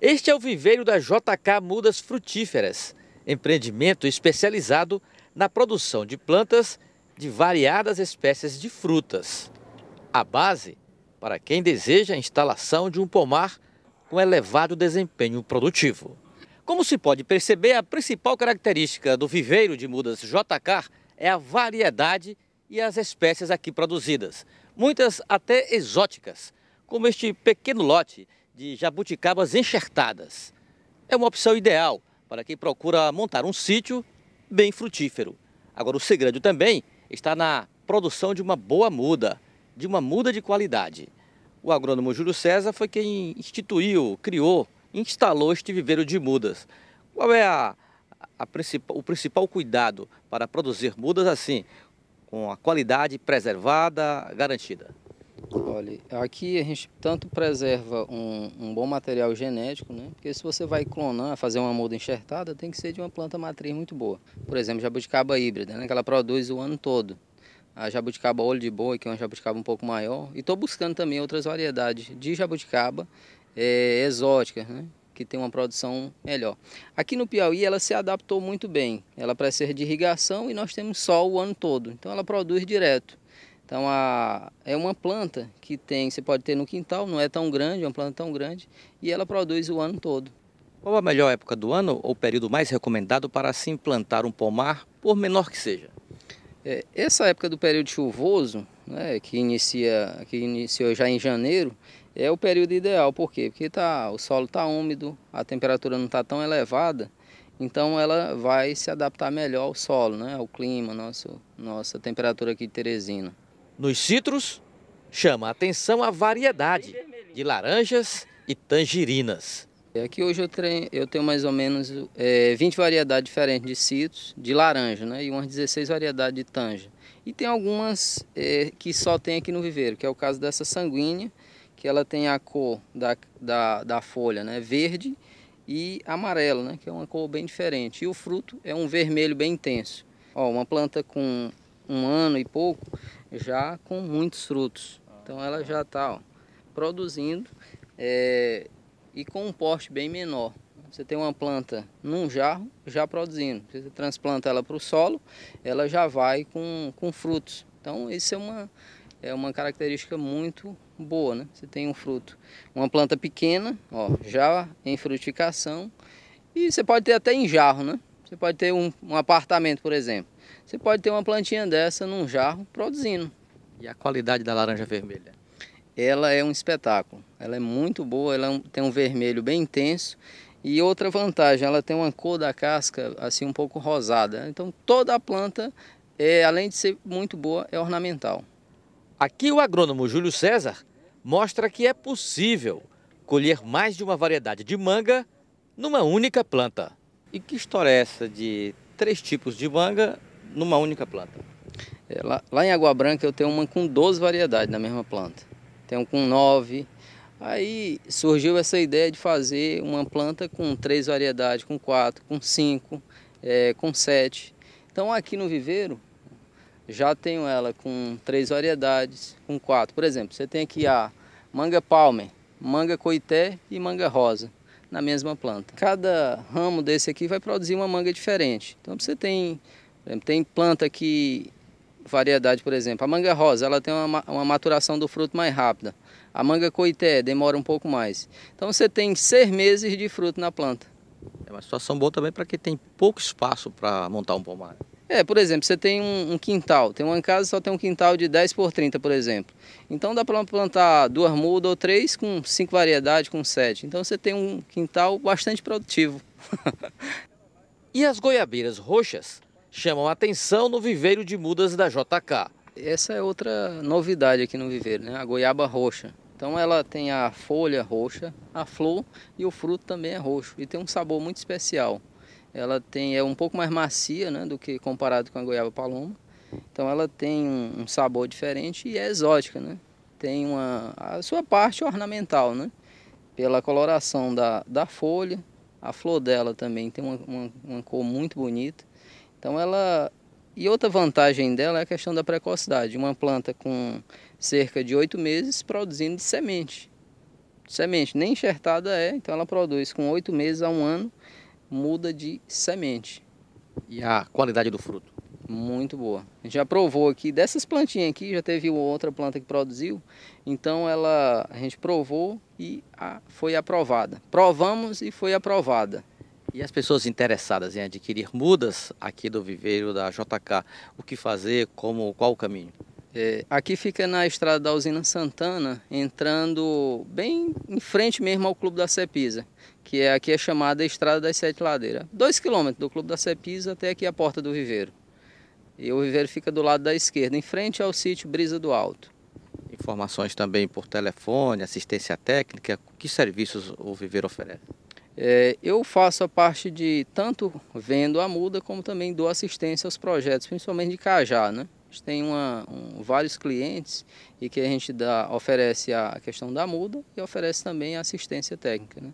Este é o viveiro da JK Mudas Frutíferas, empreendimento especializado na produção de plantas de variadas espécies de frutas. A base para quem deseja a instalação de um pomar com elevado desempenho produtivo. Como se pode perceber, a principal característica do viveiro de mudas JK é a variedade e as espécies aqui produzidas, muitas até exóticas, como este pequeno lote de jabuticabas enxertadas. É uma opção ideal para quem procura montar um sítio bem frutífero. Agora, o segredo também está na produção de uma boa muda, de uma muda de qualidade. O agrônomo Júlio César foi quem instituiu, criou, instalou este viveiro de mudas. Qual é o principal cuidado para produzir mudas assim, com a qualidade preservada, garantida? Olha, aqui a gente tanto preserva um bom material genético, né? Porque se você vai clonar, fazer uma muda enxertada, tem que ser de uma planta matriz muito boa. Por exemplo, jabuticaba híbrida, né? Que ela produz o ano todo. A jabuticaba olho de boi, que é uma jabuticaba um pouco maior. E estou buscando também outras variedades de jabuticaba exóticas, né? Que tem uma produção melhor. Aqui no Piauí ela se adaptou muito bem. Ela precisa de irrigação e nós temos sol o ano todo. Então ela produz direto. Então é uma planta que você pode ter no quintal, não é tão grande, é uma planta tão grande, e ela produz o ano todo. Qual a melhor época do ano ou período mais recomendado para se implantar um pomar, por menor que seja? Essa época do período chuvoso, né, que iniciou já em janeiro, é o período ideal. Por quê? Porque o solo está úmido, a temperatura não está tão elevada, então ela vai se adaptar melhor ao solo, né, ao clima, nossa temperatura aqui de Teresina. Nos citros, chama a atenção a variedade de laranjas e tangerinas. Aqui hoje eu tenho mais ou menos 20 variedades diferentes de citros, de laranja, né? E umas 16 variedades de tanja. E tem algumas que só tem aqui no viveiro, que é o caso dessa sanguínea, que ela tem a cor da folha, né? Verde e amarelo, né? Que é uma cor bem diferente. E o fruto é um vermelho bem intenso. Ó, uma planta com 1 ano e pouco, já com muitos frutos. Então ela já está produzindo e com um porte bem menor. Você tem uma planta num jarro já produzindo. Você transplanta ela para o solo, ela já vai com frutos. Então isso é uma característica muito boa, né? Você tem um fruto, uma planta pequena, ó, já em frutificação, e você pode ter até em jarro, né? Você pode ter um apartamento, por exemplo. Você pode ter uma plantinha dessa num jarro produzindo. E a qualidade da laranja vermelha? Ela é um espetáculo, ela é muito boa, tem um vermelho bem intenso. E outra vantagem, ela tem uma cor da casca assim um pouco rosada. Então toda a planta, além de ser muito boa, é ornamental. Aqui o agrônomo Júlio César mostra que é possível colher mais de uma variedade de manga numa única planta. E que história é essa de 3 tipos de manga numa única planta? Lá em Água Branca eu tenho uma com 12 variedades na mesma planta. Tem um com 9. Aí surgiu essa ideia de fazer uma planta com 3 variedades, com 4, com 5, com 7. Então aqui no viveiro já tenho ela com 3 variedades, com 4. Por exemplo, você tem aqui a manga palmer, manga coité e manga rosa na mesma planta. Cada ramo desse aqui vai produzir uma manga diferente. Então você tem planta que variedade, por exemplo, a manga rosa, ela tem uma maturação do fruto mais rápida. A manga coité demora um pouco mais. Então você tem 6 meses de fruto na planta. É uma situação boa também para quem tem pouco espaço para montar um pomar. Por exemplo, você tem um quintal, tem uma casa que só tem um quintal de 10 por 30, por exemplo. Então dá para plantar 2 mudas ou 3 com 5 variedades, com 7. Então você tem um quintal bastante produtivo. E as goiabeiras roxas chamam a atenção no viveiro de mudas da JK. Essa é outra novidade aqui no viveiro, né? A goiaba roxa. Então ela tem a folha roxa, a flor e o fruto também é roxo. E tem um sabor muito especial. Ela é um pouco mais macia, né, do que comparado com a goiaba paloma. Então ela tem um sabor diferente e é exótica, né? Tem a sua parte ornamental, né? Pela coloração da folha. A flor dela também tem uma cor muito bonita. Então e outra vantagem dela é a questão da precocidade. Uma planta com cerca de 8 meses produzindo de semente. Semente, nem enxertada então ela produz com 8 meses a 1 ano, muda de semente. E a qualidade do fruto? Muito boa. A gente já provou aqui, dessas plantinhas aqui, já teve outra planta que produziu, então a gente provou e foi aprovada. Provamos e foi aprovada. E as pessoas interessadas em adquirir mudas aqui do viveiro da JK, o que fazer, qual o caminho? Aqui fica na estrada da usina Santana, entrando bem em frente mesmo ao Clube da Cepisa, que aqui é chamada Estrada das 7 Ladeiras. 2 quilômetros do Clube da Cepisa até aqui a porta do viveiro. E o viveiro fica do lado da esquerda, em frente ao sítio Brisa do Alto. Informações também por telefone, assistência técnica, que serviços o viveiro oferece? Eu faço a parte de tanto vendo a muda, como também dou assistência aos projetos, principalmente de cajá, né? A gente tem vários clientes e que a gente oferece a questão da muda e oferece também a assistência técnica, né?